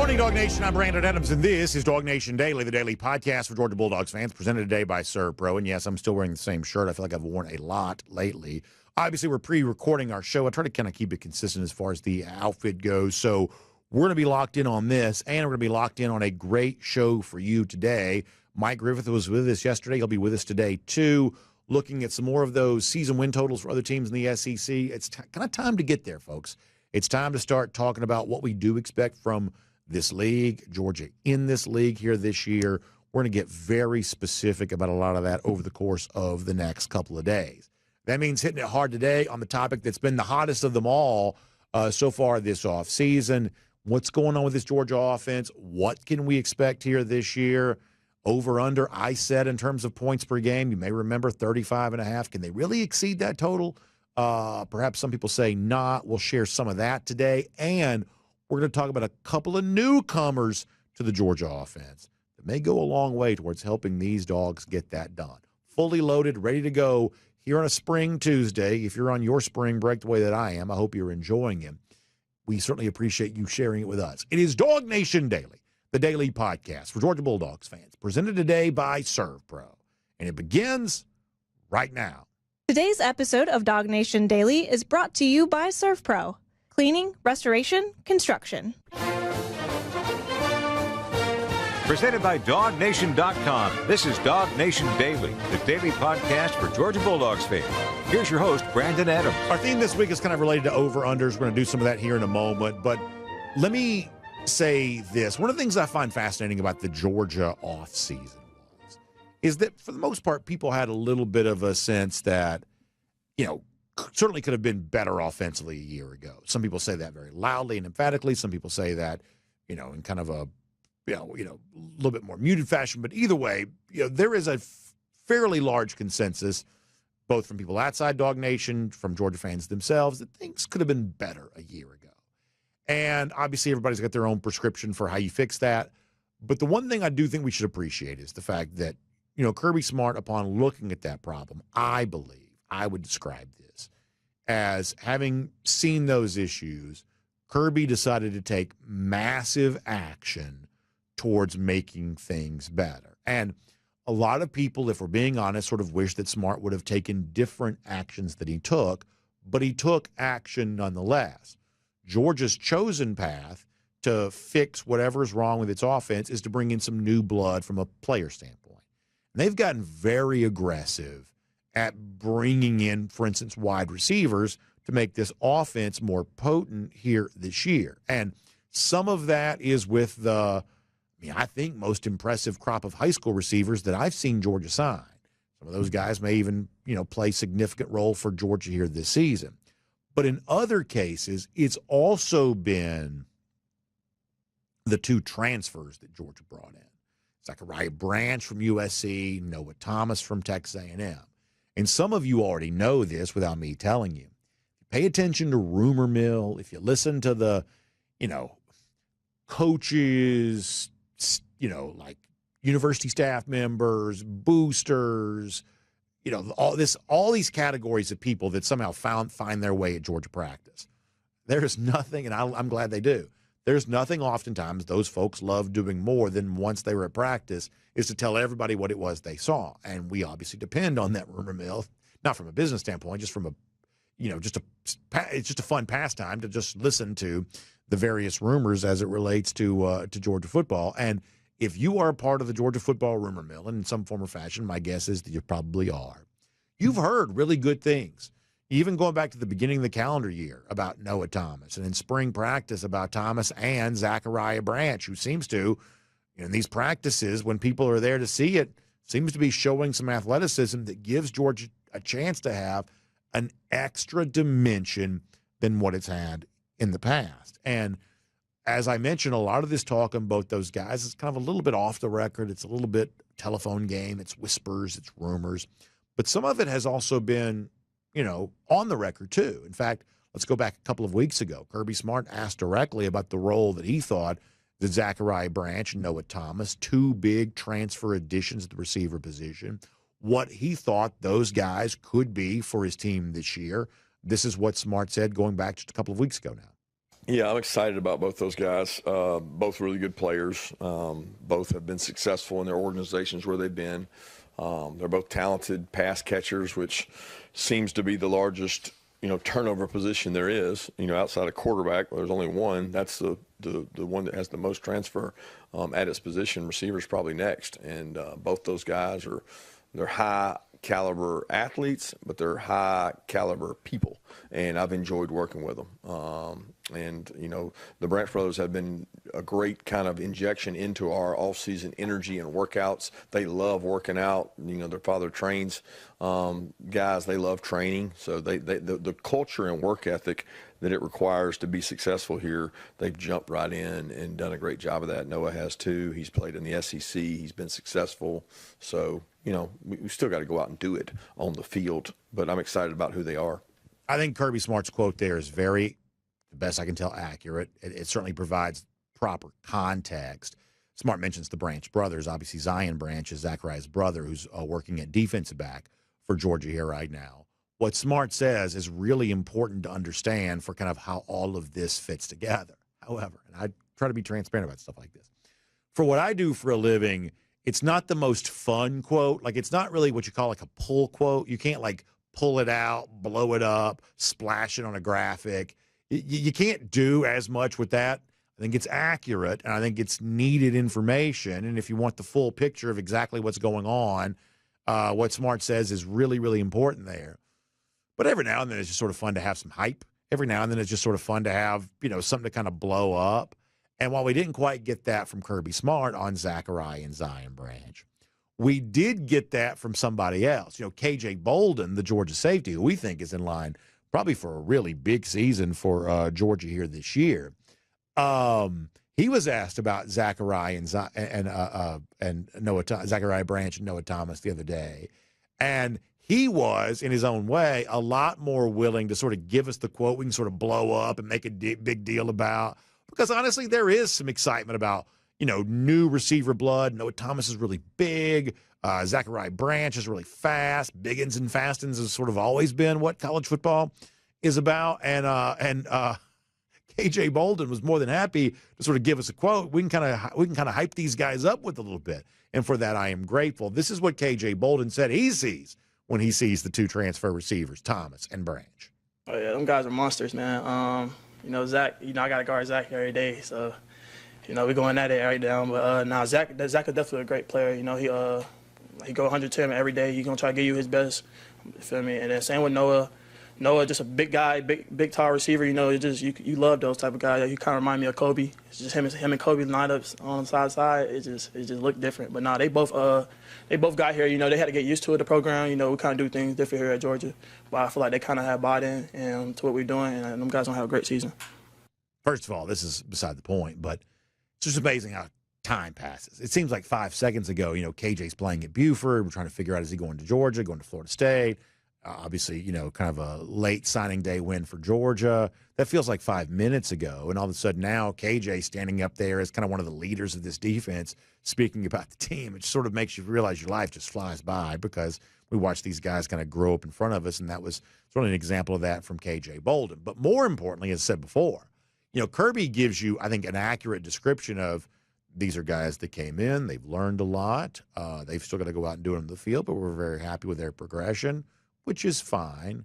Morning, Dog Nation. I'm Brandon Adams, and this is DawgNation Daily, the daily podcast for Georgia Bulldogs fans, presented today by ServPro. And yes, I'm still wearing the same shirt. I feel like I've worn a lot lately. Obviously, we're pre-recording our show. I try to kind of keep it consistent as far as the outfit goes. So we're going to be locked in on this, and we're going to be locked in on a great show for you today. Mike Griffith was with us yesterday. He'll be with us today, too, looking at some more of those season win totals for other teams in the SEC. It's kind of time to get there, folks. It's time to start talking about what we do expect from this league, Georgia in this league here this year. We're going to get very specific about a lot of that over the course of the next couple of days. That means hitting it hard today on the topic that's been the hottest of them all so far this offseason. What's going on with this Georgia offense? What can we expect here this year? Over, under, I said in terms of points per game, you may remember 35.5. Can they really exceed that total? Perhaps some people say not. We'll share some of that today. And we're going to talk about a couple of newcomers to the Georgia offense that may go a long way towards helping these dogs get that done. Fully loaded, ready to go here on a spring Tuesday. If you're on your spring break the way that I am, I hope you're enjoying it. We certainly appreciate you sharing it with us. It is DawgNation Daily, the daily podcast for Georgia Bulldogs fans, presented today by ServPro. And it begins right now. Today's episode of DawgNation Daily is brought to you by ServPro. Cleaning, restoration, construction. Presented by DawgNation.com. This is DawgNation Daily, the daily podcast for Georgia Bulldogs fans. Here's your host, Brandon Adams. Our theme this week is kind of related to over-unders. We're going to do some of that here in a moment. But let me say this. One of the things I find fascinating about the Georgia offseason is that, for the most part, people had a little bit of a sense that, certainly could have been better offensively a year ago. Some people say that very loudly and emphatically. Some people say that, in kind of a, little bit more muted fashion. But either way, there is a fairly large consensus, both from people outside Dog Nation, from Georgia fans themselves, that things could have been better a year ago. And obviously everybody's got their own prescription for how you fix that. But the one thing I do think we should appreciate is the fact that, Kirby Smart, upon looking at that problem, I would describe this as having seen those issues. Kirby decided to take massive action towards making things better. And a lot of people, if we're being honest, sort of wish that Smart would have taken different actions that he took, but he took action nonetheless. Georgia's chosen path to fix whatever's wrong with its offense is to bring in some new blood from a player standpoint. And they've gotten very aggressive at bringing in, for instance, wide receivers to make this offense more potent here this year. And some of that is with I think, most impressive crop of high school receivers that I've seen Georgia sign. Some of those guys may even, play a significant role for Georgia here this season. But in other cases, it's also been the two transfers that Georgia brought in. Zachariah Branch from USC, Noah Thomas from Texas A&M. And some of you already know this without me telling you. Pay attention to rumor mill. If you listen to the, coaches, like university staff members, boosters, all these categories of people that somehow find their way at Georgia practice. There's nothing, and I'm glad they do. There's nothing oftentimes those folks love doing more than once they were at practice is to tell everybody what it was they saw. And we obviously depend on that rumor mill, not from a business standpoint, just from it's just a fun pastime to just listen to the various rumors as it relates to Georgia football. And if you are a part of the Georgia football rumor mill in some form or fashion, my guess is that you probably are. You've heard really good things, even going back to the beginning of the calendar year about Noah Thomas, and in spring practice about Thomas and Zachariah Branch, who seems to, in these practices, when people are there to see it, seems to be showing some athleticism that gives Georgia a chance to have an extra dimension than what it's had in the past. And as I mentioned, a lot of this talk on both those guys is kind of a little bit off the record. It's a little bit telephone game. It's whispers. It's rumors. But some of it has also been, on the record too. In fact, let's go back a couple of weeks ago. Kirby Smart asked directly about the role that he thought that Zachariah Branch and Noah Thomas, two big transfer additions at the receiver position, what he thought those guys could be for his team this year. This is what Smart said going back just a couple of weeks ago now. Yeah, I'm excited about both those guys. Both really good players. Both have been successful in their organizations where they've been. They're both talented pass catchers, which seems to be the largest, turnover position there is. Outside of quarterback, there's only one. That's the one that has the most transfer at its position. Receivers probably next, and both those guys they're high caliber athletes, but they're high caliber people, and I've enjoyed working with them. And the Branch brothers have been a great kind of injection into our off-season energy and workouts. They love working out. Their father trains guys. They love training. So the culture and work ethic that it requires to be successful here, they've jumped right in and done a great job of that. Noah has too. He's played in the SEC. He's been successful. So, we still got to go out and do it on the field, but I'm excited about who they are. I think Kirby Smart's quote there is very, the best I can tell, accurate. It certainly provides proper context. Smart mentions the Branch brothers. Obviously, Zion Branch is Zachariah's brother, who's working at defensive back for Georgia here right now. What Smart says is really important to understand for kind of how all of this fits together. However, and I try to be transparent about stuff like this. For what I do for a living, it's not the most fun quote. Like, it's not really what you call like a pull quote. You can't like pull it out, blow it up, splash it on a graphic. You can't do as much with that. I think it's accurate, and I think it's needed information. And if you want the full picture of exactly what's going on, what Smart says is really, really important there. But every now and then it's just sort of fun to have some hype. Every now and then it's just sort of fun to have, something to kind of blow up. And while we didn't quite get that from Kirby Smart on Zachariah and Zion Branch, we did get that from somebody else. KJ Bolden, the Georgia safety, who we think is in line probably for a really big season for Georgia here this year. He was asked about Zachariah and Zachariah Branch and Noah Thomas the other day. And he was, in his own way, a lot more willing to sort of give us the quote we can sort of blow up and make a big deal about. Because, honestly, there is some excitement about, new receiver blood. Noah Thomas is really big. Zachariah Branch is really fast. Biggins and Fastins has sort of always been what college football is about. And KJ Bolden was more than happy to sort of give us a quote. We can kind of hype these guys up with a little bit. And for that, I am grateful. This is what KJ Bolden said he sees when he sees the two transfer receivers, Thomas and Branch. Oh, yeah, them guys are monsters, man. Zach, I got to guard Zach every day. So, we're going at it right now. But Zach is definitely a great player. He go 110 every day. He's going to try to give you his best. You feel me? And then same with Noah. Noah, just a big guy, big tall receiver. You love those type of guys. You kind of remind me of Kobe. It's just him and Kobe lineups on the side. It just look different. But they both got here. They had to get used to it. The program. We kind of do things different here at Georgia. But I feel like they kind of have bought in to what we're doing, and them guys gonna have a great season. First of all, this is beside the point, but it's just amazing how time passes. It seems like 5 seconds ago, KJ's playing at Buford. We're trying to figure out, is he going to Georgia, going to Florida State? Obviously, kind of a late signing day win for Georgia. That feels like 5 minutes ago. And all of a sudden now KJ standing up there as kind of one of the leaders of this defense, speaking about the team. It just sort of makes you realize your life just flies by because we watch these guys kind of grow up in front of us. And that was sort of an example of that from KJ Bolden. But more importantly, as said before, Kirby gives you, I think, an accurate description of these are guys that came in. They've learned a lot. They've still got to go out and do it on the field, but we're very happy with their progression, which is fine.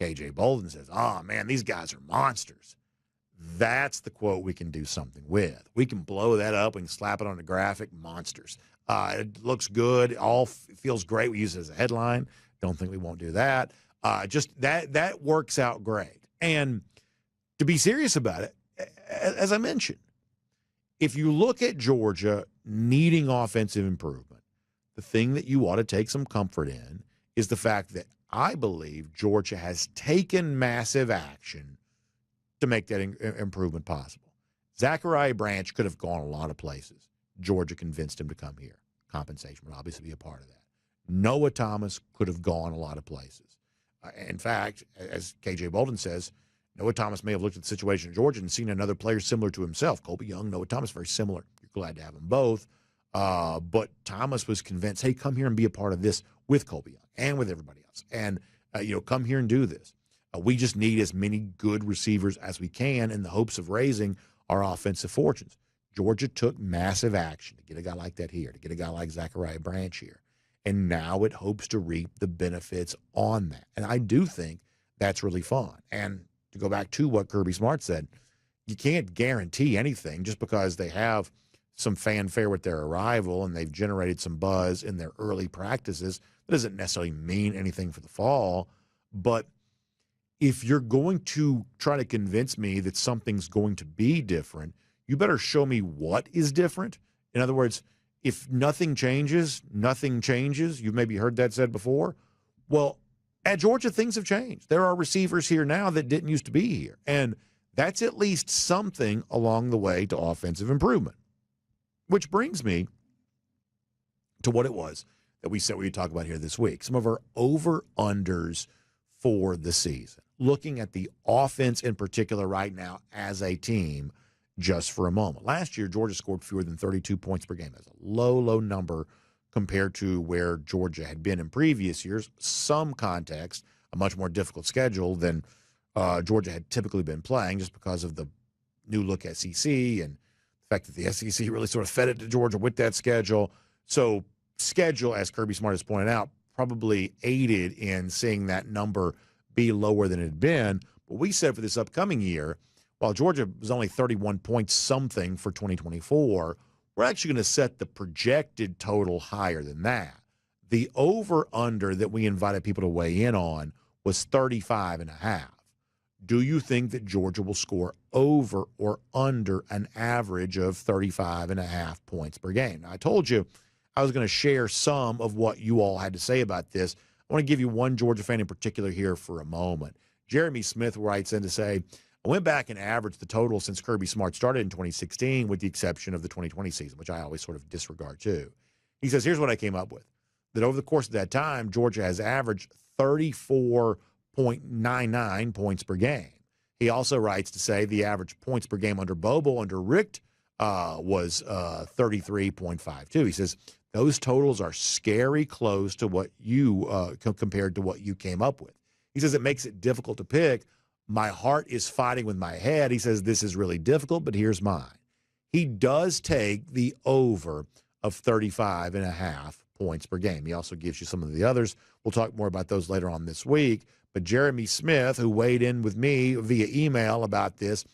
KJ Bolden says, man, these guys are monsters. That's the quote we can do something with. We can blow that up. We can slap it on a graphic. Monsters. It looks good. It all feels great. We use it as a headline. Don't think we won't do that. Just that works out great. And to be serious about it, as I mentioned, if you look at Georgia needing offensive improvement, the thing that you ought to take some comfort in is the fact that I believe Georgia has taken massive action to make that improvement possible. Zachariah Branch could have gone a lot of places. Georgia convinced him to come here. Compensation would obviously be a part of that. Noah Thomas could have gone a lot of places. In fact, as KJ Bolden says, Noah Thomas may have looked at the situation in Georgia and seen another player similar to himself. Colby Young, Noah Thomas, very similar. You're glad to have them both. But Thomas was convinced, hey, come here and be a part of this with Colby Young and with everybody else. And, come here and do this. We just need as many good receivers as we can in the hopes of raising our offensive fortunes. Georgia took massive action to get a guy like that here, to get a guy like Zachariah Branch here. And now it hopes to reap the benefits on that. And I do think that's really fun. And to go back to what Kirby Smart said, you can't guarantee anything just because they have some fanfare with their arrival and they've generated some buzz in their early practices. That doesn't necessarily mean anything for the fall. But if you're going to try to convince me that something's going to be different, you better show me what is different. In other words, if nothing changes, nothing changes. You've maybe heard that said before. Well, at Georgia, things have changed. There are receivers here now that didn't used to be here. And that's at least something along the way to offensive improvement. Which brings me to what it was that we said we would talk about here this week. Some of our over-unders for the season. Looking at the offense in particular right now as a team just for a moment. Last year, Georgia scored fewer than 32 points per game. That's a low, low number compared to where Georgia had been in previous years. Some context, a much more difficult schedule than Georgia had typically been playing just because of the new look SEC and the fact that the SEC really sort of fed it to Georgia with that schedule. So schedule, as Kirby Smart has pointed out, probably aided in seeing that number be lower than it had been. But we said for this upcoming year, while Georgia was only 31 points something for 2024, we're actually going to set the projected total higher than that. The over-under that we invited people to weigh in on was 35.5. Do you think that Georgia will score over or under an average of 35.5 points per game? Now, I told you I was going to share some of what you all had to say about this. I want to give you one Georgia fan in particular here for a moment. Jeremy Smith writes in to say, I went back and averaged the total since Kirby Smart started in 2016 with the exception of the 2020 season, which I always sort of disregard too. He says, here's what I came up with. That over the course of that time, Georgia has averaged 34.99 points per game. He also writes to say the average points per game under Bobo, under Richt, was 33.52. He says, those totals are scary close to what you compared to what you came up with. He says it makes it difficult to pick. My heart is fighting with my head. He says this is really difficult, but here's mine. He does take the over of 35.5 points per game. He also gives you some of the others. We'll talk more about those later on this week. But Jeremy Smith, who weighed in with me via email about this,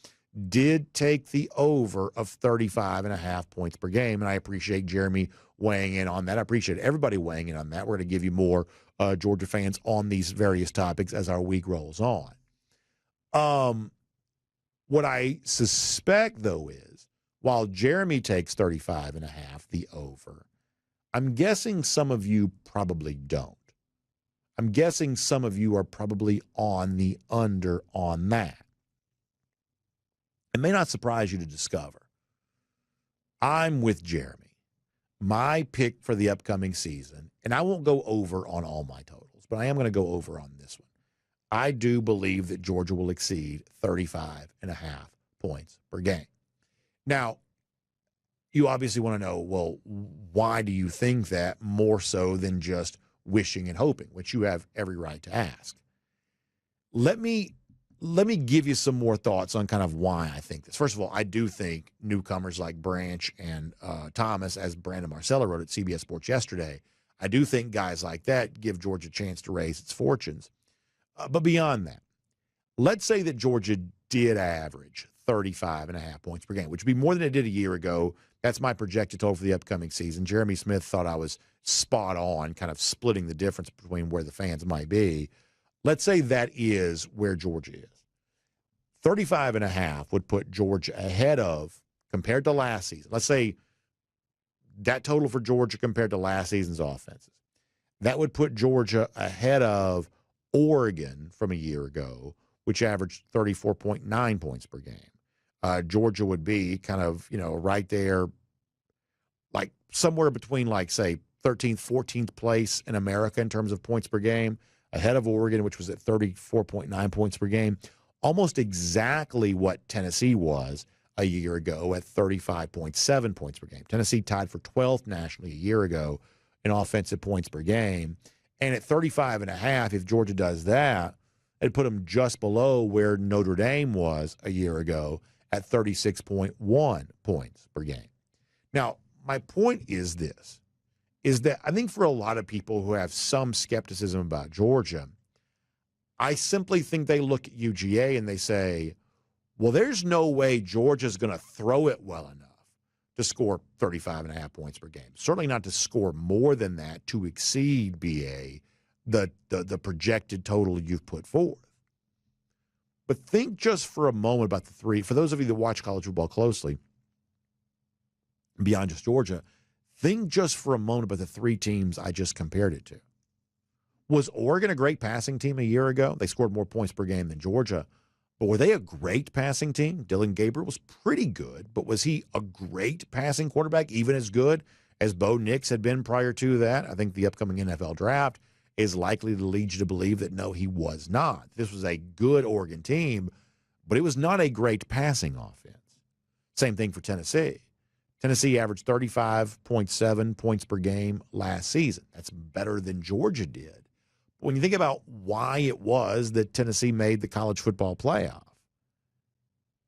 did take the over of 35.5 points per game, and I appreciate Jeremy weighing in on that. I appreciate everybody weighing in on that. We're going to give you more Georgia fans on these various topics as our week rolls on. What I suspect, though, is while Jeremy takes 35.5, the over, I'm guessing some of you probably don't. I'm guessing some of you are probably on the under on that. It may not surprise you to discover I'm with Jeremy. My pick for the upcoming season, and I won't go over on all my totals, but I am going to go over on this one. I do believe that Georgia will exceed 35.5 points per game. Now, you obviously want to know, well, why do you think that more so than just wishing and hoping, which you have every right to ask. Let me give you some more thoughts on kind of why I think this. First of all, I do think newcomers like Branch and Thomas, as Brandon Marcella wrote at CBS Sports yesterday, I do think guys like that give Georgia a chance to raise its fortunes. But beyond that, let's say that Georgia did average 35.5 points per game, which would be more than it did a year ago. That's my projected total for the upcoming season. Jeremy Smith thought I was spot on, kind of splitting the difference between where the fans might be. Let's say that is where Georgia is. 35.5 would put Georgia ahead of, compared to last season. Let's say that total for Georgia compared to last season's offenses. That would put Georgia ahead of Oregon from a year ago, which averaged 34.9 points per game. Georgia would be kind of, right there, like somewhere between, say, 13th, 14th place in America in terms of points per game, ahead of Oregon, which was at 34.9 points per game, almost exactly what Tennessee was a year ago at 35.7 points per game. Tennessee tied for 12th nationally a year ago in offensive points per game. And at 35.5, if Georgia does that, It put them just below where Notre Dame was a year ago at 36.1 points per game. Now, my point is this, is that I think for a lot of people who have some skepticism about Georgia, I simply think they look at UGA and they say, well, there's no way Georgia's going to throw it well enough to score 35.5 points per game. Certainly not to score more than that to exceed BA, the projected total you've put forth. But think just for a moment about the three. For those of you that watch college football closely, beyond just Georgia, think just for a moment about the three teams I just compared it to. Was Oregon a great passing team a year ago? They scored more points per game than Georgia. But were they a great passing team? Dillon Gabriel was pretty good, but was he a great passing quarterback, even as good as Bo Nix had been prior to that? I think the upcoming NFL draft is likely to lead you to believe that no, he was not. This was a good Oregon team, but it was not a great passing offense. Same thing for Tennessee. Tennessee averaged 35.7 points per game last season. That's better than Georgia did. When you think about why it was that Tennessee made the college football playoff,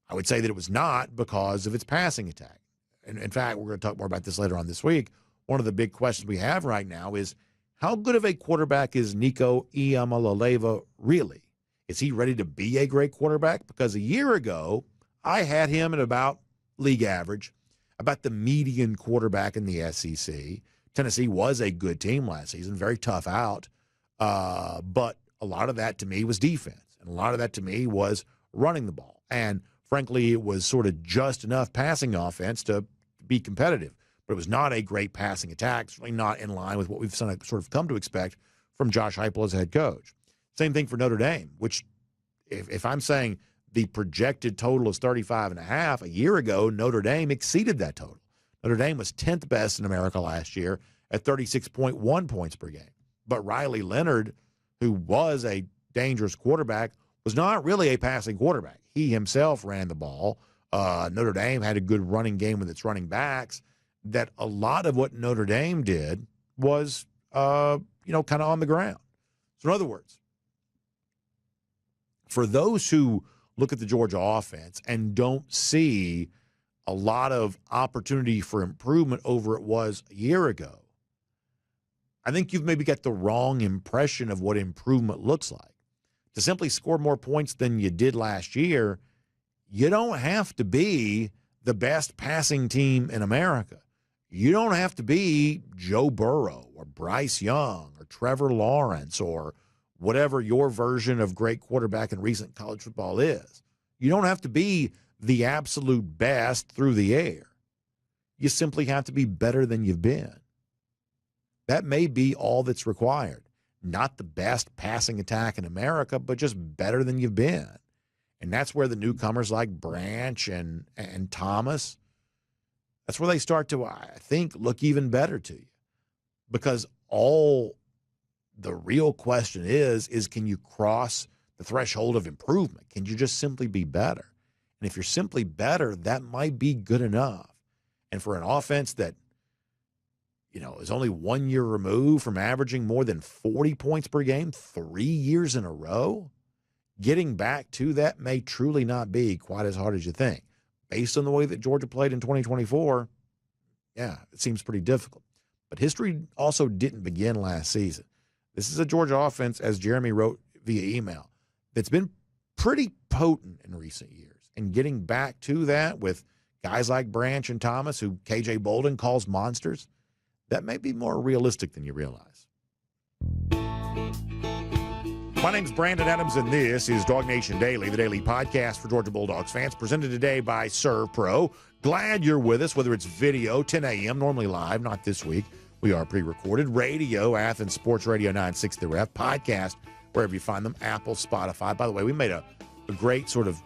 I would say that it was not because of its passing attack. And in fact, we're going to talk more about this later on this week. One of the big questions we have right now is, how good of a quarterback is Nico Iamaleava really? Is he ready to be a great quarterback? Because a year ago, I had him at about league average, about the median quarterback in the SEC. Tennessee was a good team last season, very tough out. But a lot of that to me was defense, and a lot of that to me was running the ball. And frankly, it was sort of just enough passing offense to be competitive. But it was not a great passing attack, certainly not in line with what we've sort of come to expect from Josh Heupel as head coach. Same thing for Notre Dame, which if I'm saying the projected total is 35.5, a year ago, Notre Dame exceeded that total. Notre Dame was 10th best in America last year at 36.1 points per game. But Riley Leonard, who was a dangerous quarterback, was not really a passing quarterback. He himself ran the ball. Notre Dame had a good running game with its running backs. That a lot of what Notre Dame did was, kind of on the ground. So in other words, for those who look at the Georgia offense and don't see a lot of opportunity for improvement over it was a year ago, I think you've maybe got the wrong impression of what improvement looks like. To simply score more points than you did last year, you don't have to be the best passing team in America. You don't have to be Joe Burrow or Bryce Young or Trevor Lawrence or whatever your version of great quarterback in recent college football is. You don't have to be the absolute best through the air. You simply have to be better than you've been. That may be all that's required. Not the best passing attack in America, but just better than you've been. And that's where the newcomers like Branch and Thomas, that's where they start to, I think, look even better to you. Because all the real question is can you cross the threshold of improvement? Can you just simply be better? And if you're simply better, that might be good enough. And for an offense that, is only 1 year removed from averaging more than 40 points per game 3 years in a row, getting back to that may truly not be quite as hard as you think. Based on the way that Georgia played in 2024, yeah, it seems pretty difficult. But history also didn't begin last season. This is a Georgia offense, as Jeremy wrote via email, that's been pretty potent in recent years. And getting back to that with guys like Branch and Thomas, who KJ Bolden calls monsters, that may be more realistic than you realize. My name's Brandon Adams, and this is DawgNation Daily, the daily podcast for Georgia Bulldogs fans, presented today by ServPro. Glad you're with us, whether it's video, 10 a.m., normally live, not this week. We are pre-recorded. Radio, Athens Sports Radio 960 The Ref, podcast, wherever you find them, Apple, Spotify. By the way, we made a great sort of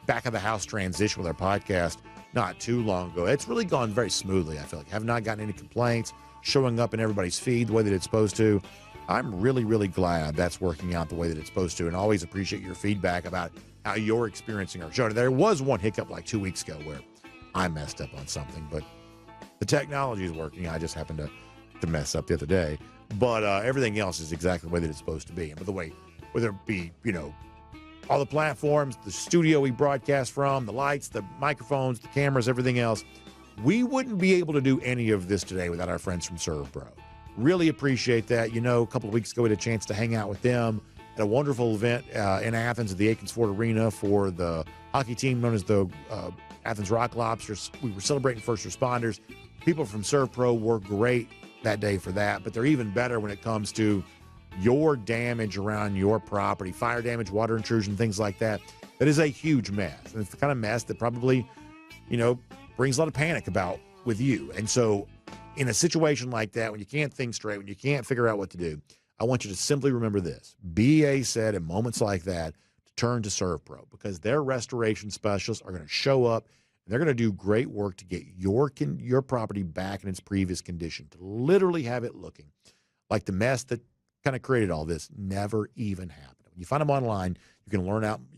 back-of-the-house transition with our podcast not too long ago. It's really gone very smoothly, I feel like. Have not gotten any complaints, showing up in everybody's feed the way that it's supposed to. I'm really, really glad that's working out the way that it's supposed to, and always appreciate your feedback about how you're experiencing our show. There was one hiccup like 2 weeks ago where I messed up on something, but the technology is working. I just happened to mess up the other day. But everything else is exactly the way that it's supposed to be. And by the way, whether it be, all the platforms, the studio we broadcast from, the lights, the microphones, the cameras, everything else. We wouldn't be able to do any of this today without our friends from ServPro. Really appreciate that. You know, a couple of weeks ago, we had a chance to hang out with them at a wonderful event in Athens at the Aikens Ford Arena for the hockey team known as the Athens Rock Lobsters. We were celebrating first responders. People from ServPro were great that day for that, but they're even better when it comes to your damage around your property, fire damage, water intrusion, things like that. That is a huge mess. And it's the kind of mess that probably, you know, brings a lot of panic about with you. And so in a situation like that, when you can't think straight, when you can't figure out what to do, I want you to simply remember this. BA said in moments like that to turn to ServPro because their restoration specialists are going to show up and they're going to do great work to get your property back in its previous condition, to literally have it looking like the mess that kind of created all this never even happened. When you find them online, you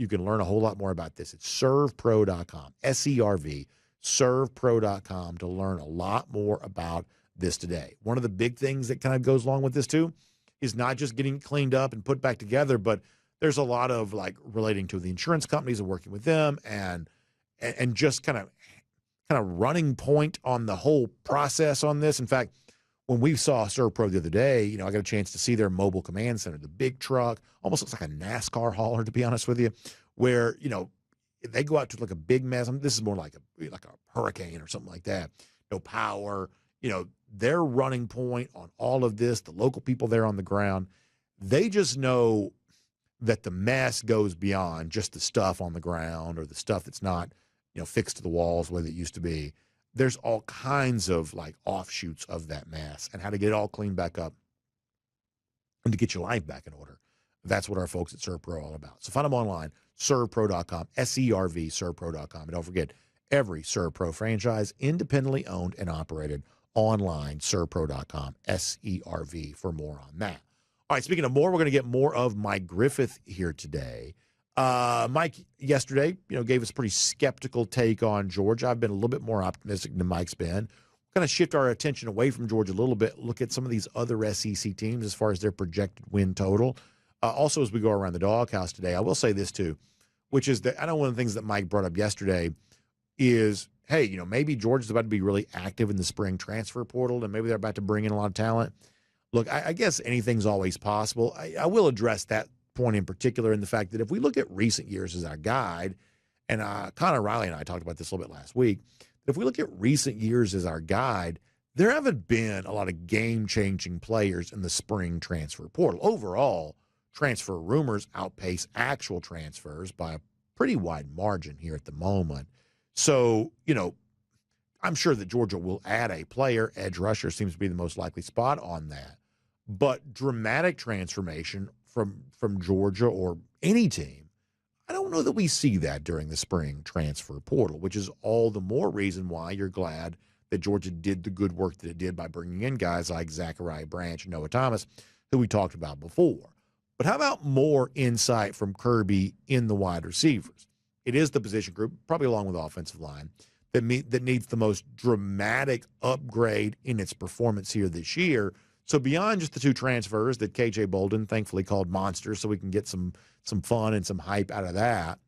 can learn a whole lot more about this. It's servpro.com, SERV, servpro.com to learn a lot more about this today. One of the big things that kind of goes along with this too is not just getting it cleaned up and put back together, but there's a lot of like relating to the insurance companies and working with them and just kind of running point on the whole process on this. In fact, when we saw ServPro the other day, you know, I got a chance to see their mobile command center, the big truck, almost looks like a NASCAR hauler, to be honest with you, where, you know, they go out to like a big mess. I mean, this is more like a hurricane or something like that. No power, you know, their running point on all of this, the local people there on the ground, they just know that the mess goes beyond just the stuff on the ground or the stuff that's not, you know, fixed to the walls the way that it used to be. There's all kinds of like offshoots of that mess and how to get it all cleaned back up and to get your life back in order. That's what our folks at ServPro are all about. So find them online, servpro.com, SERV, servpro.com. And don't forget, every ServPro franchise, independently owned and operated online, servpro.com, SERV for more on that. All right, speaking of more, we're going to get more of Mike Griffith here today. Mike yesterday, you know, gave us a pretty skeptical take on Georgia. I've been a little bit more optimistic than Mike's been. We're going to shift our attention away from Georgia a little bit, look at some of these other SEC teams as far as their projected win total. Also, as we go around the doghouse today, I will say this too, which is that I know one of the things that Mike brought up yesterday is, hey, you know, maybe Georgia's about to be really active in the spring transfer portal and maybe they're about to bring in a lot of talent. Look, I guess anything's always possible. I will address that point in particular in the fact that if we look at recent years as our guide, and Connor Riley and I talked about this a little bit last week, if we look at recent years as our guide, there haven't been a lot of game-changing players in the spring transfer portal. Overall, transfer rumors outpace actual transfers by a pretty wide margin here at the moment. So, you know, I'm sure that Georgia will add a player. Edge rusher seems to be the most likely spot on that. But dramatic transformation from Georgia or any team, I don't know that we see that during the spring transfer portal, which is all the more reason why you're glad that Georgia did the good work that it did by bringing in guys like Zachariah Branch and Noah Thomas, who we talked about before. But how about more insight from Kirby in the wide receivers? It is the position group, probably along with the offensive line, that needs the most dramatic upgrade in its performance here this year. So beyond just the two transfers that KJ Bolden thankfully called monsters so we can get some fun and some hype out of that,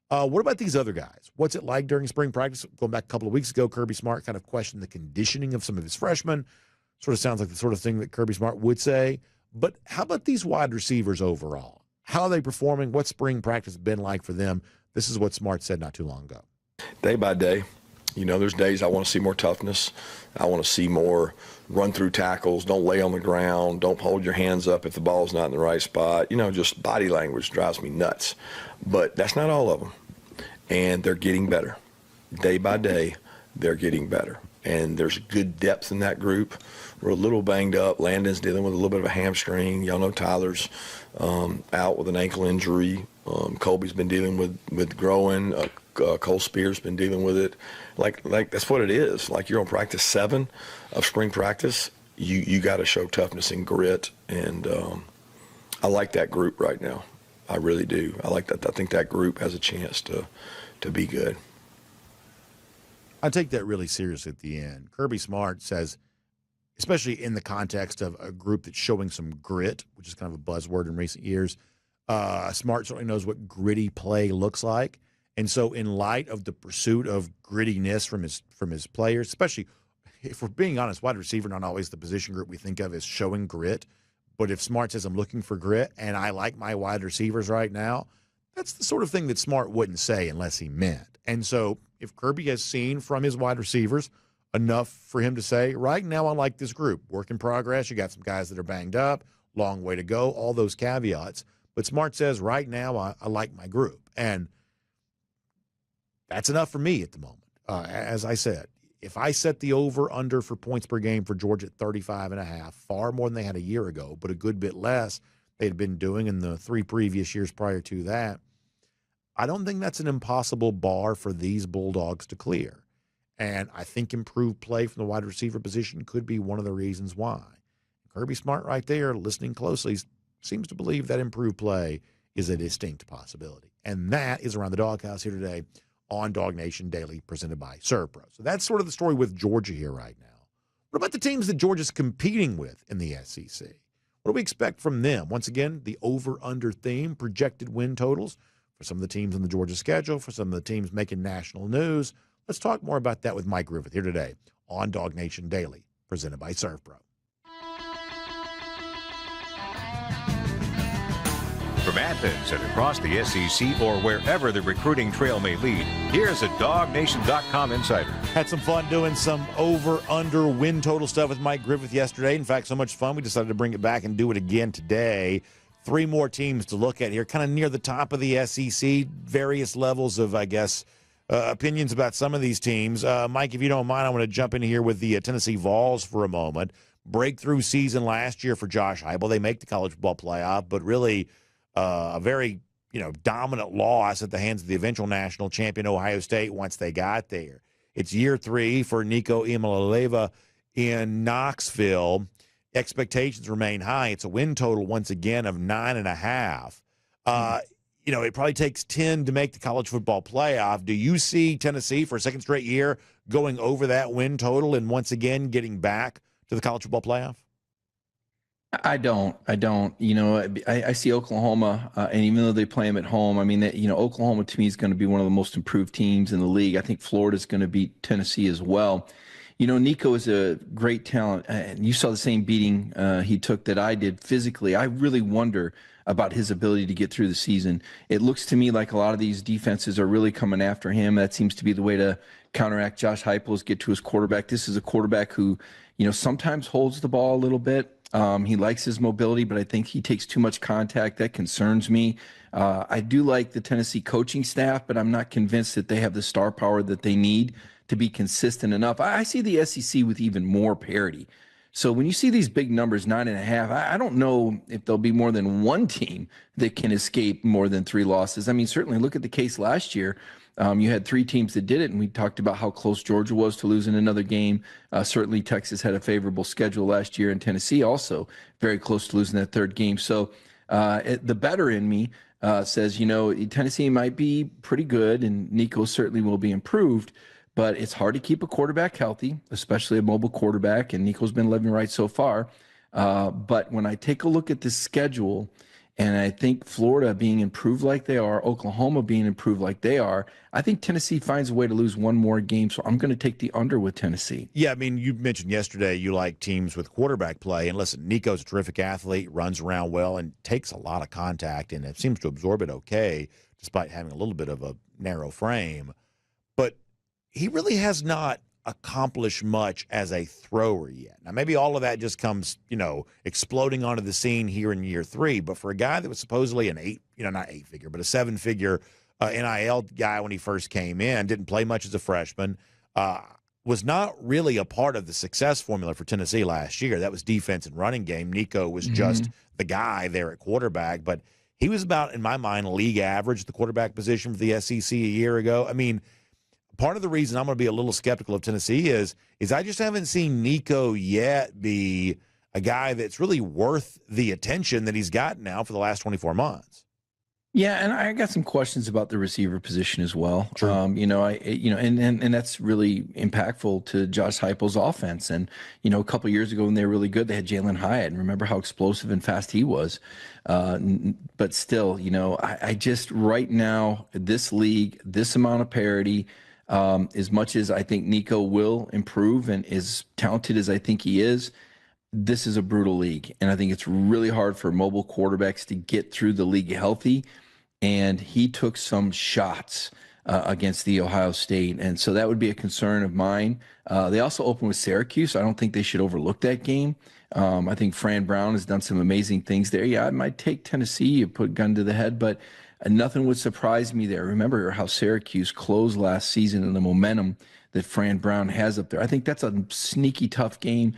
what about these other guys? What's it like during spring practice? Going back a couple of weeks ago, Kirby Smart kind of questioned the conditioning of some of his freshmen. Sort of sounds like the sort of thing that Kirby Smart would say. But how about these wide receivers overall? How are they performing? What's spring practice been like for them? This is what Smart said not too long ago. Day by day. You know, there's days I want to see more toughness. I want to see more run-through tackles. Don't lay on the ground. Don't hold your hands up if the ball's not in the right spot. You know, just body language drives me nuts. But that's not all of them. And they're getting better. Day by day, they're getting better. And there's good depth in that group. We're a little banged up. Landon's dealing with a little bit of a hamstring. Y'all know Tyler's out with an ankle injury. Colby's been dealing with growing. Cole Spear's been dealing with it. Like that's what it is. Like you're on practice 7 of spring practice. You got to show toughness and grit. And I like that group right now. I really do. I like that. I think that group has a chance to be good. I take that really seriously at the end. Kirby Smart says, especially in the context of a group that's showing some grit, which is kind of a buzzword in recent years, Smart certainly knows what gritty play looks like. And so in light of the pursuit of grittiness from his players, especially if we're being honest, wide receiver not always the position group we think of as showing grit. But if Smart says I'm looking for grit and I like my wide receivers right now, that's the sort of thing that Smart wouldn't say unless he meant. And so if Kirby has seen from his wide receivers enough for him to say, right now I like this group, work in progress, you got some guys that are banged up, long way to go, all those caveats. But Smart says, right now I like my group. And that's enough for me at the moment. As I said, if I set the over-under for points per game for Georgia at 35.5, far more than they had a year ago, but a good bit less they'd been doing in the 3 previous years prior to that, I don't think that's an impossible bar for these Bulldogs to clear. And I think improved play from the wide receiver position could be one of the reasons why. Kirby Smart right there, listening closely, seems to believe that improved play is a distinct possibility. And that is Around the Doghouse here today on DawgNation Daily, presented by ServPro. So that's sort of the story with Georgia here right now. What about the teams that Georgia's competing with in the SEC? What do we expect from them? Once again, the over-under theme, projected win totals for some of the teams on the Georgia schedule, for some of the teams making national news. Let's talk more about that with Mike Griffith here today on DawgNation Daily, presented by ServPro. From Athens and across the SEC or wherever the recruiting trail may lead, here's a DawgNation.com insider. Had some fun doing some over-under win total stuff with Mike Griffith yesterday. In fact, so much fun, we decided to bring it back and do it again today. 3 more teams to look at here, kind of near the top of the SEC, various levels of, I guess, opinions about some of these teams. Mike, if you don't mind, I want to jump in here with the Tennessee Vols for a moment. Breakthrough season last year for Josh Heupel. They make the college football playoff, but really a very dominant loss at the hands of the eventual national champion Ohio State once they got there. It's year 3 for Nico Iamaleava in Knoxville. Expectations remain high. It's a win total once again of 9.5. It probably takes 10 to make the college football playoff. Do you see Tennessee for a second straight year going over that win total and once again getting back to the college football playoff? I don't. I see Oklahoma, and even though they play them at home, I mean, Oklahoma to me is going to be one of the most improved teams in the league. I think Florida's going to beat Tennessee as well. Nico is a great talent, and you saw the same beating he took that I did physically. I really wonder about his ability to get through the season. It looks to me like a lot of these defenses are really coming after him. That seems to be the way to counteract Josh Heupel, is get to his quarterback. This is a quarterback who, sometimes holds the ball a little bit. He likes his mobility, but I think he takes too much contact. That concerns me. I do like the Tennessee coaching staff, but I'm not convinced that they have the star power that they need to be consistent enough. I see the SEC with even more parity. So when you see these big numbers, 9.5, I don't know if there'll be more than one team that can escape more than 3 losses. I mean, certainly look at the case last year. You had 3 teams that did it, and we talked about how close Georgia was to losing another game. Certainly Texas had a favorable schedule last year, and Tennessee also very close to losing that 3rd game. So the better in me says, Tennessee might be pretty good, and Nico certainly will be improved, but it's hard to keep a quarterback healthy, especially a mobile quarterback, and Nico's been living right so far. But when I take a look at the schedule, and I think Florida being improved like they are, Oklahoma being improved like they are, I think Tennessee finds a way to lose one more game. So I'm going to take the under with Tennessee. Yeah, I mean, you mentioned yesterday you like teams with quarterback play. And listen, Nico's a terrific athlete, runs around well, and takes a lot of contact, and it seems to absorb it okay, despite having a little bit of a narrow frame. But he really has not accomplish much as a thrower yet. Now, maybe all of that just comes, exploding onto the scene here in year 3. But for a guy that was supposedly an 7-figure, but a 7-figure NIL guy when he first came in, didn't play much as a freshman, was not really a part of the success formula for Tennessee last year. That was defense and running game. Nico was just the guy there at quarterback, but he was about, in my mind, league average at the quarterback position for the SEC a year ago. I mean, part of the reason I'm going to be a little skeptical of Tennessee is I just haven't seen Nico yet be a guy that's really worth the attention that he's gotten now for the last 24 months. Yeah, and I got some questions about the receiver position as well. Sure. And that's really impactful to Josh Heupel's offense. And a couple of years ago when they were really good, they had Jalen Hyatt, and remember how explosive and fast he was. But still, I just right now this league, this amount of parity. As much as I think Nico will improve and as talented as I think he is, this is a brutal league, and I think it's really hard for mobile quarterbacks to get through the league healthy. And he took some shots against the Ohio State, and so that would be a concern of mine. They also opened with Syracuse. I don't think they should overlook that game. I think Fran Brown has done some amazing things there. Yeah, I might take Tennessee. You put gun to the head, but nothing would surprise me there. Remember how Syracuse closed last season and the momentum that Fran Brown has up there. I think that's a sneaky tough game.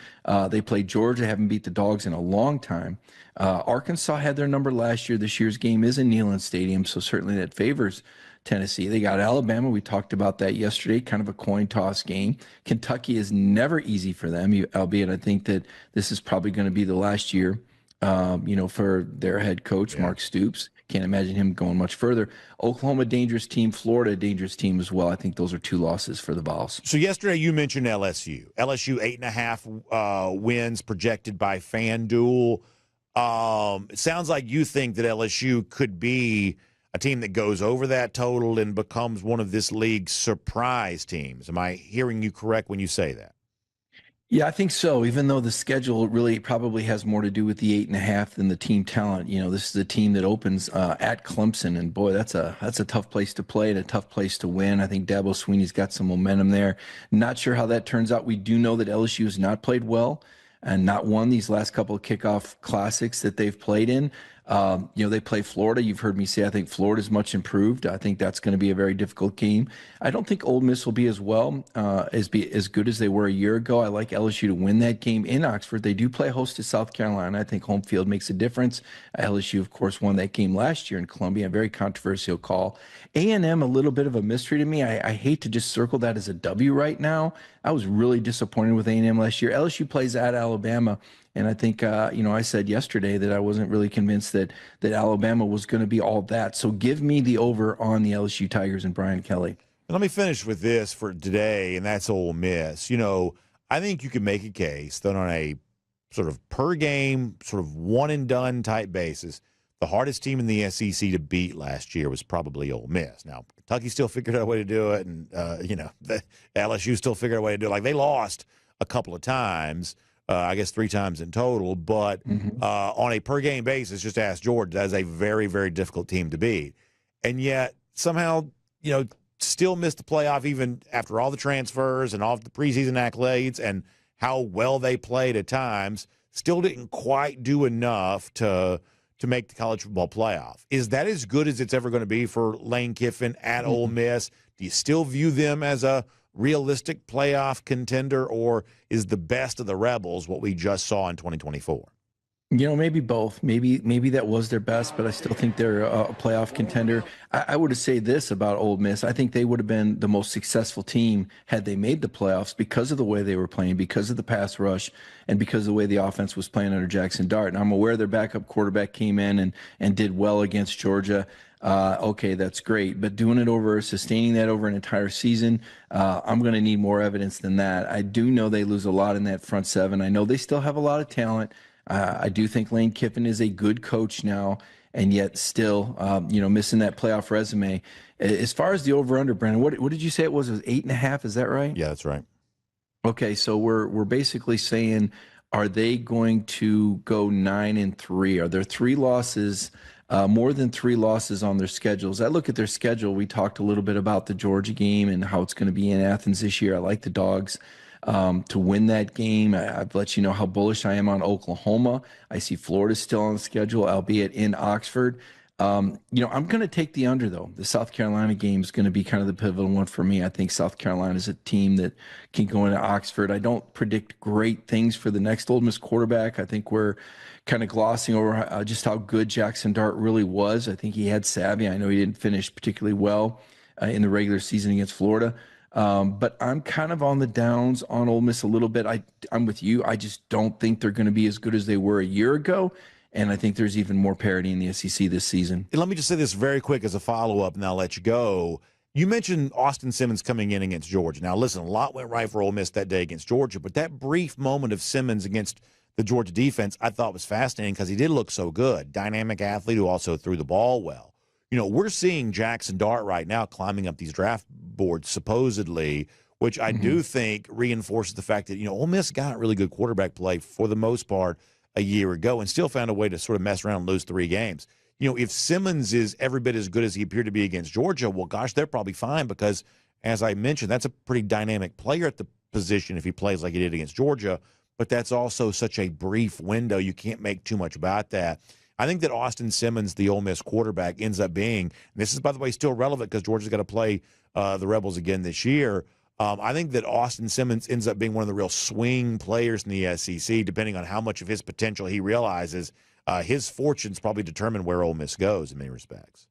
They played Georgia, haven't beat the Dogs in a long time. Arkansas had their number last year. This year's game is in Neyland Stadium, so certainly that favors Tennessee. They got Alabama. We talked about that yesterday, kind of a coin toss game. Kentucky is never easy for them, albeit I think that this is probably going to be the last year, for their head coach, Mark Stoops. Can't imagine him going much further. Oklahoma, dangerous team. Florida, dangerous team as well. I think those are two losses for the Vols. So yesterday you mentioned LSU. LSU 8.5 wins projected by FanDuel. It sounds like you think that LSU could be a team that goes over that total and becomes one of this league's surprise teams. Am I hearing you correct when you say that? Yeah, I think so. Even though the schedule really probably has more to do with the 8.5 than the team talent. This is a team that opens at Clemson, and boy, that's a tough place to play and a tough place to win. I think Dabo Swinney's got some momentum there. Not sure how that turns out. We do know that LSU has not played well and not won these last couple of kickoff classics that they've played in. They play Florida. You've heard me say I think Florida's much improved. I think that's going to be a very difficult game. I don't think Ole Miss will be as well as good as they were a year ago. I like LSU to win that game in Oxford. They do play host to South Carolina. I think home field makes a difference. LSU, of course, won that game last year in Columbia. A very controversial call. A&M, a little bit of a mystery to me. I hate to just circle that as a W right now. I was really disappointed with A&M last year. LSU plays at Alabama. And I think, I said yesterday that I wasn't really convinced that Alabama was going to be all that. So give me the over on the LSU Tigers and Brian Kelly. And let me finish with this for today, and that's Ole Miss. I think you can make a case that on a sort of per game, sort of one-and-done type basis, the hardest team in the SEC to beat last year was probably Ole Miss. Now, Kentucky still figured out a way to do it, and, the LSU still figured out a way to do it. Like, they lost a couple of times. I guess 3 times in total, but on a per-game basis, just ask Georgia, that is a very, very difficult team to beat. And yet, somehow, still missed the playoff even after all the transfers and all the preseason accolades and how well they played at times, still didn't quite do enough to make the college football playoff. Is that as good as it's ever going to be for Lane Kiffin at Ole Miss? Do you still view them as a realistic playoff contender, or is the best of the Rebels what we just saw in 2024? Maybe both. Maybe that was their best, but I still think they're a playoff contender. I would say this about Ole Miss. I think they would have been the most successful team had they made the playoffs because of the way they were playing, because of the pass rush, and because of the way the offense was playing under Jackson Dart. And I'm aware their backup quarterback came in and did well against Georgia. Okay, that's great. But sustaining that over an entire season, I'm going to need more evidence than that. I do know they lose a lot in that front seven. I know they still have a lot of talent. I do think Lane Kiffin is a good coach now, and yet still, missing that playoff resume. As far as the over/under, Brandon, what did you say it was? It was 8.5. Is that right? Yeah, that's right. Okay, so we're basically saying, are they going to go 9-3? Are there 3 losses? More than 3 losses on their schedules. I look at their schedule. We talked a little bit about the Georgia game and how it's going to be in Athens this year. I like the Dogs to win that game. I've let you know how bullish I am on Oklahoma. I see Florida still on the schedule, albeit in Oxford. I'm going to take the under, though. The South Carolina game is going to be kind of the pivotal one for me. I think South Carolina is a team that can go into Oxford. I don't predict great things for the next Ole Miss quarterback. I think we're kind of glossing over just how good Jackson Dart really was. I think he had savvy. I know he didn't finish particularly well in the regular season against Florida. But I'm kind of on the downs on Ole Miss a little bit. I'm with you. I just don't think they're going to be as good as they were a year ago. And I think there's even more parity in the SEC this season. And let me just say this very quick as a follow-up, and I'll let you go. You mentioned Austin Simmons coming in against Georgia. Now, listen, a lot went right for Ole Miss that day against Georgia, but that brief moment of Simmons against the Georgia defense I thought was fascinating because he did look so good. Dynamic athlete who also threw the ball well. You know, we're seeing Jackson Dart right now climbing up these draft boards, supposedly, which I do think reinforces the fact that, you know, Ole Miss got really good quarterback play for the most part a year ago and still found a way to sort of mess around and lose 3 games. You know, if Simmons is every bit as good as he appeared to be against Georgia, well, gosh, they're probably fine because, as I mentioned, that's a pretty dynamic player at the position if he plays like he did against Georgia, but that's also such a brief window. You can't make too much about that. I think that Austin Simmons, the Ole Miss quarterback, ends up being, and this is, by the way, still relevant because Georgia's got to play the Rebels again this year. I think that Austin Simmons ends up being one of the real swing players in the SEC, depending on how much of his potential he realizes. His fortunes probably determine where Ole Miss goes in many respects.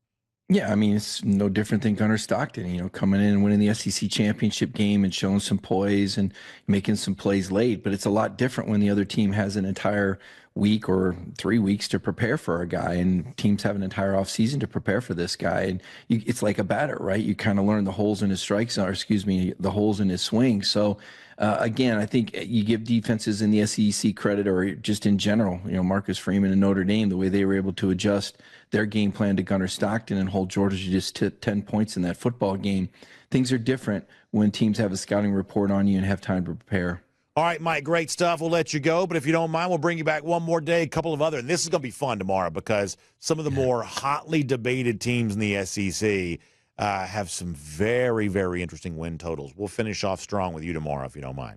Yeah, I mean, it's no different than Gunnar Stockton, you know, coming in and winning the SEC championship game and showing some poise and making some plays late. But it's a lot different when the other team has an entire week or 3 weeks to prepare for a guy, and teams have an entire offseason to prepare for this guy. And it's like a batter, right? You kind of learn the holes in his strikes, or the holes in his swing. So, again, I think you give defenses in the SEC credit, or just in general, you know, Marcus Freeman and Notre Dame, the way they were able to adjust their game plan to Gunnar Stockton and hold Georgia to just 10 points in that football game. Things are different when teams have a scouting report on you and have time to prepare. All right, Mike, great stuff. We'll let you go, but if you don't mind, we'll bring you back one more day, a couple of other. And this is going to be fun tomorrow because some of the more hotly debated teams in the SEC have some very, very interesting win totals. We'll finish off strong with you tomorrow, if you don't mind.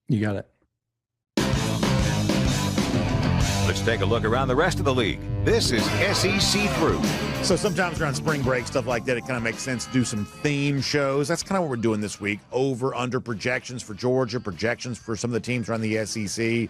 You got it. Let's take a look around the rest of the league. This is SEC Through. So sometimes around spring break, stuff like that, it kind of makes sense to do some theme shows. That's kind of what we're doing this week. Over, under projections for Georgia, projections for some of the teams around the SEC.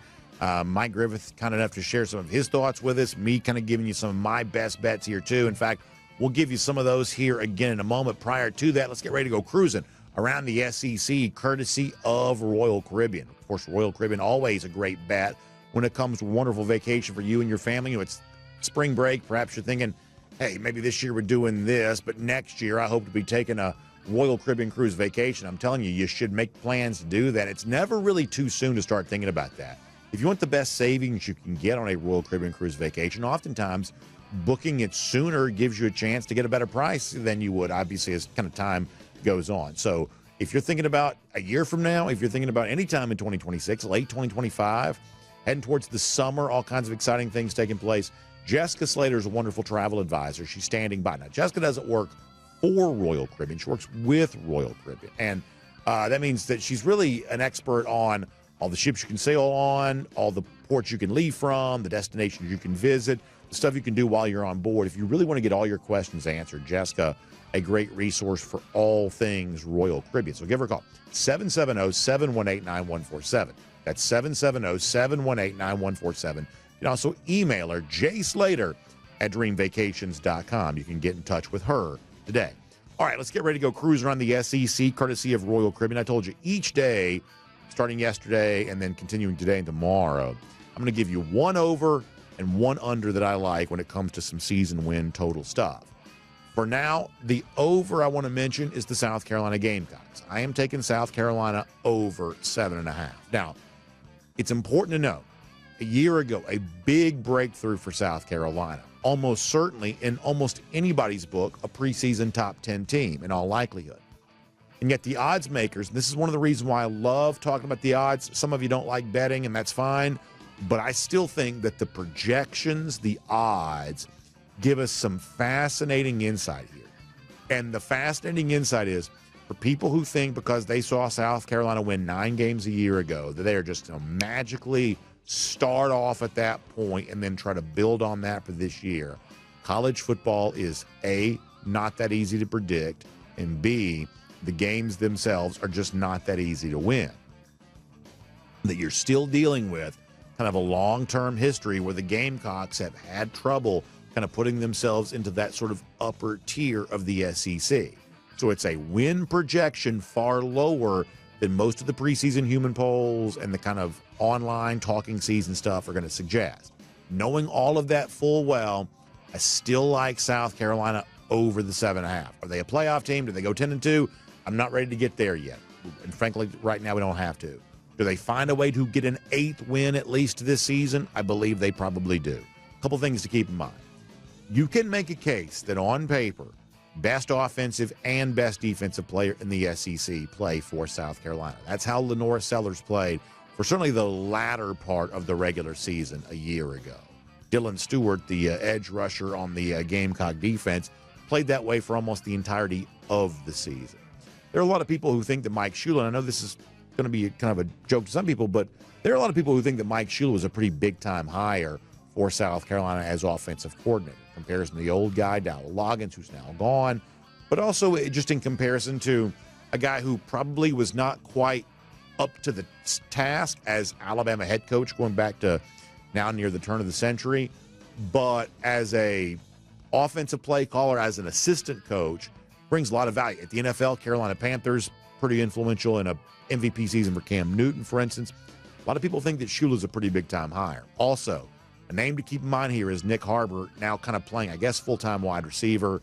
Mike Griffith kind enough to share some of his thoughts with us. Me kind of giving you some of my best bets here, too. In fact, we'll give you some of those here again in a moment. Prior to that, let's get ready to go cruising around the SEC, courtesy of Royal Caribbean. Of course, Royal Caribbean, always a great bet when it comes to a wonderful vacation for you and your family. You know, it's spring break. Perhaps you're thinking, hey, maybe this year we're doing this, but next year I hope to be taking a Royal Caribbean cruise vacation. I'm telling you, you should make plans to do that. It's never really too soon to start thinking about that. If you want the best savings you can get on a Royal Caribbean cruise vacation, oftentimes booking it sooner gives you a chance to get a better price than you would, obviously, as kind of time goes on. So if you're thinking about a year from now, if you're thinking about any time in 2026, late 2025, heading towards the summer, all kinds of exciting things taking place, Jessica Slater is a wonderful travel advisor. She's standing by. Now, Jessica doesn't work for Royal Caribbean. She works with Royal Caribbean. And that means that she's really an expert on all the ships you can sail on, all the ports you can leave from, the destinations you can visit, the stuff you can do while you're on board. If you really want to get all your questions answered, Jessica, a great resource for all things Royal Caribbean. So give her a call, 770-718-9147. That's 770-718-9147. You can also email her, jslater@dreamvacations.com. You can get in touch with her today. All right, let's get ready to go cruise around the SEC, courtesy of Royal Caribbean. I told you each day, starting yesterday and then continuing today and tomorrow, I'm going to give you one over and one under that I like when it comes to some season win total stuff. For now, the over I want to mention is the South Carolina Gamecocks. I am taking South Carolina over 7.5. Now, it's important to know, a year ago, a big breakthrough for South Carolina. Almost certainly, in almost anybody's book, a preseason top 10 team in all likelihood. And yet the odds makers, and this is one of the reasons why I love talking about the odds. Some of you don't like betting, and that's fine. But I still think that the projections, the odds, give us some fascinating insight here. And the fascinating insight is, for people who think because they saw South Carolina win 9 games a year ago, that they are just going to magically start off at that point and then try to build on that for this year. College football is A, not that easy to predict, and B, the games themselves are just not that easy to win. That you're still dealing with kind of a long-term history where the Gamecocks have had trouble kind of putting themselves into that sort of upper tier of the SEC. So it's a win projection far lower than most of the preseason human polls and the kind of online talking season stuff are going to suggest. knowing all of that full well, I still like South Carolina over the 7.5. Are they a playoff team? Do they go 10-2? I'm not ready to get there yet. And frankly, right now we don't have to. Do they find a way to get an 8th win at least this season? I believe they probably do. A couple things to keep in mind. You can make a case that on paper, best offensive and best defensive player in the SEC play for South Carolina. That's how Lenore Sellers played for certainly the latter part of the regular season a year ago. Dylan Stewart, the edge rusher on the Gamecock defense, played that way for almost the entirety of the season. There are a lot of people who think that Mike Shula, and I know this is going to be kind of a joke to some people, but there are a lot of people who think that Mike Shula was a pretty big-time hire for South Carolina as offensive coordinator. In comparison to the old guy, Dowell Loggins, who's now gone, but also just in comparison to a guy who probably was not quite up to the task as Alabama head coach going back to now near the turn of the century, but as a offensive play caller, as an assistant coach, brings a lot of value. At the NFL, Carolina Panthers, pretty influential in a MVP season for Cam Newton, for instance. A lot of people think that Shula's a pretty big-time hire. Also, a name to keep in mind here is Nick Harbor, now kind of playing, I guess, full-time wide receiver,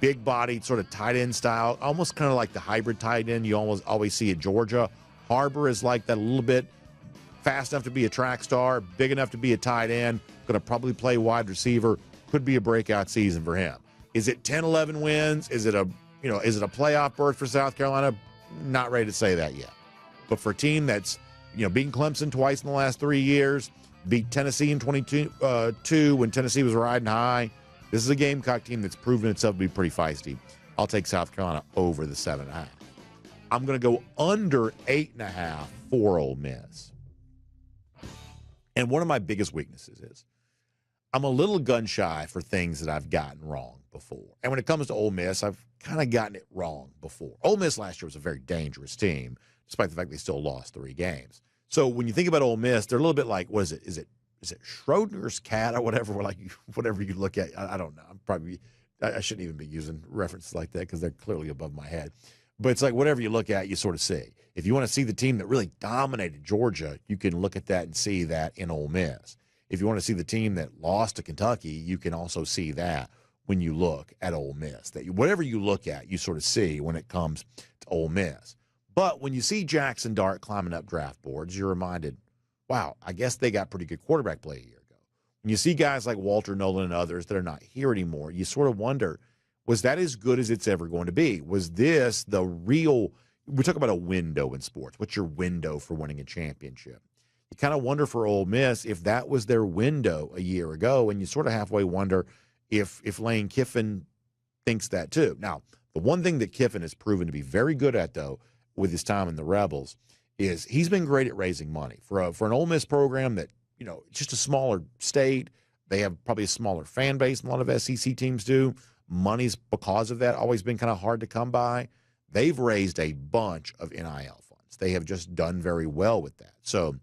big-bodied, sort of tight end style, almost kind of like the hybrid tight end you always see at Georgia. Harbor is like that a little bit, fast enough to be a track star, big enough to be a tight end, going to probably play wide receiver. Could be a breakout season for him. Is it 10, 11 wins? Is it a playoff berth for South Carolina? Not ready to say that yet. But for a team that's, beaten Clemson twice in the last 3 years, beat Tennessee in 22 when Tennessee was riding high, this is a Gamecock team that's proven itself to be pretty feisty. I'll take South Carolina over the 7.5. I'm going to go under 8.5 for Ole Miss. And one of my biggest weaknesses is I'm a little gun shy for things that I've gotten wrong before. And when it comes to Ole Miss, I've kind of gotten it wrong before. Ole Miss last year was a very dangerous team, despite the fact they still lost 3 games. So when you think about Ole Miss, they're a little bit like, what is it? Is it Schrodinger's cat or whatever? Whatever you look at, I don't know. I shouldn't even be using references like that because they're clearly above my head. But it's like whatever you look at, you sort of see. If you want to see the team that really dominated Georgia, you can look at that and see that in Ole Miss. If you want to see the team that lost to Kentucky, you can also see that when you look at Ole Miss. That whatever you look at, you sort of see when it comes to Ole Miss. But when you see Jackson Dart climbing up draft boards, you're reminded, wow, I guess they got pretty good quarterback play a year ago. When you see guys like Walter Nolan and others that are not here anymore, you sort of wonder, was that as good as it's ever going to be? Was this the real – we talk about a window in sports. What's your window for winning a championship? You kind of wonder for Ole Miss if that was their window a year ago, and you sort of halfway wonder if Lane Kiffin thinks that too. Now, the one thing that Kiffin has proven to be very good at, though, with his time in the Rebels is he's been great at raising money. For an Ole Miss program that, it's just a smaller state, they have probably a smaller fan base than a lot of SEC teams do. Money's, because of that, always been kind of hard to come by. They've raised a bunch of NIL funds. They have just done very well with that. So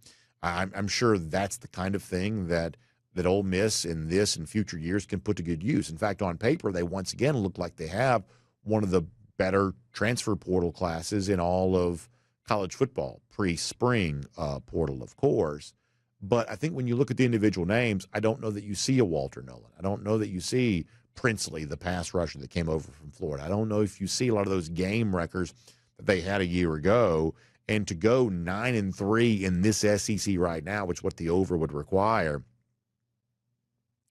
I'm sure that's the kind of thing that Ole Miss in this and future years can put to good use. In fact, on paper, they once again look like they have one of the better transfer portal classes in all of college football, pre-spring portal, of course. But I think when you look at the individual names, I don't know that you see a Walter Nolan. I don't know that you see Princely, the pass rusher that came over from Florida. I don't know if you see a lot of those game records that they had a year ago. And to go 9-3 in this SEC right now, which is what the over would require,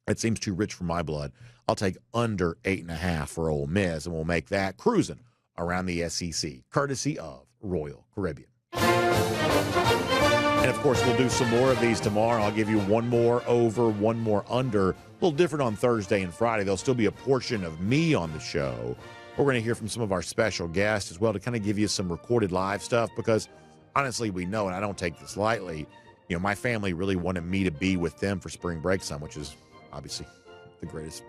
it seems too rich for my blood. I'll take under 8.5 for Ole Miss, and we'll make that cruising around the SEC, courtesy of Royal Caribbean. And, of course, we'll do some more of these tomorrow. I'll give you one more over, one more under. A little different on Thursday and Friday. There'll still be a portion of me on the show. We're going to hear from some of our special guests as well to kind of give you some recorded live stuff because, honestly, we know, and I don't take this lightly, my family really wanted me to be with them for spring break some, which is obviously the greatest,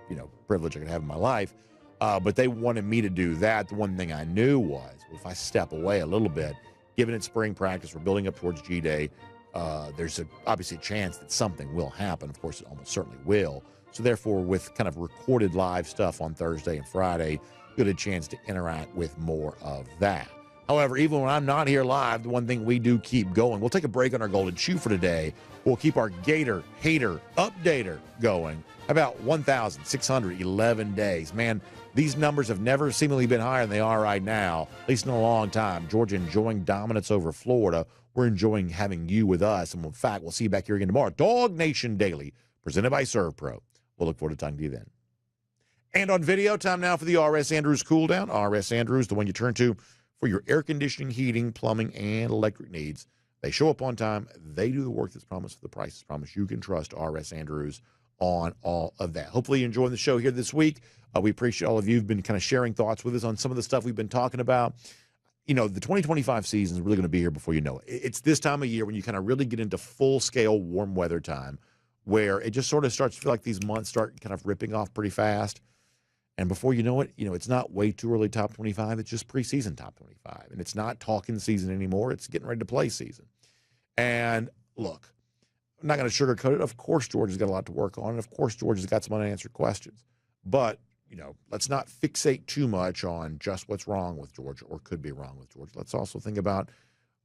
privilege I could have in my life. But they wanted me to do that. The one thing I knew was, if I step away a little bit, given it's spring practice, we're building up towards G-Day, there's obviously a chance that something will happen. Of course, it almost certainly will. So therefore, with kind of recorded live stuff on Thursday and Friday, good a chance to interact with more of that. However, even when I'm not here live, the one thing we do keep going. We'll take a break on our Golden Shoe for today. We'll keep our Gator Hater Updater going. About 1,611 days. Man, these numbers have never seemingly been higher than they are right now, at least in a long time. Georgia enjoying dominance over Florida. We're enjoying having you with us. And in fact, we'll see you back here again tomorrow. DawgNation Daily, presented by ServPro. We'll look forward to talking to you then. And on video, time now for the R.S. Andrews Cool Down. R.S. Andrews, the one you turn to for your air conditioning, heating, plumbing, and electric needs. They show up on time. They do the work that's promised for the price that's promised. You can trust R.S. Andrews on all of that. Hopefully you're enjoying the show here this week. We appreciate all of you who've been kind of sharing thoughts with us on some of the stuff we've been talking about. You know, the 2025 season is really going to be here before you know it. It's this time of year when you kind of really get into full-scale warm weather time where it just sort of starts to feel like these months start kind of ripping off pretty fast. And before you know it, it's not way too early top 25. It's just preseason top 25. And it's not talking season anymore. It's getting ready to play season. And look, I'm not going to sugarcoat it. Of course, Georgia's got a lot to work on. And of course, Georgia's got some unanswered questions. But, let's not fixate too much on just what's wrong with Georgia or could be wrong with Georgia. Let's also think about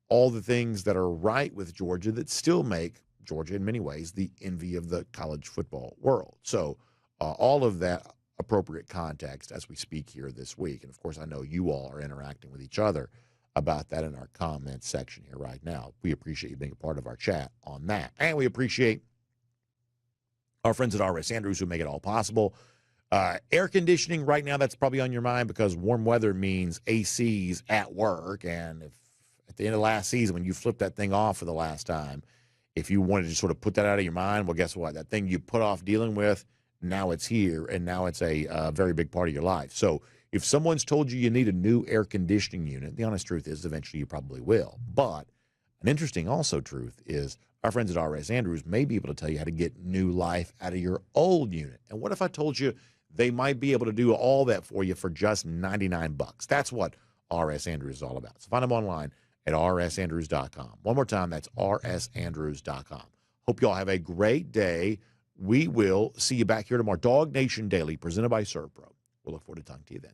all the things that are right with Georgia that still make Georgia, in many ways, the envy of the college football world. So all of that appropriate context as we speak here this week. And, of course, I know you all are interacting with each other about that in our comments section here right now. We appreciate you being a part of our chat on that. And we appreciate our friends at R.S. Andrews who make it all possible. Air conditioning right now, that's probably on your mind because warm weather means ACs at work. And if at the end of last season, when you flipped that thing off for the last time, if you wanted to sort of put that out of your mind, well, guess what? That thing you put off dealing with, now it's here, and now it's a very big part of your life. So if someone's told you need a new air conditioning unit, the honest truth is eventually you probably will. But an interesting also truth is our friends at R.S. Andrews may be able to tell you how to get new life out of your old unit. And what if I told you they might be able to do all that for you for just $99? That's what R.S. Andrews is all about. So find them online at rsandrews.com. One more time, that's rsandrews.com. Hope you all have a great day. We will see you back here tomorrow. DawgNation Daily, presented by ServPro. We'll look forward to talking to you then.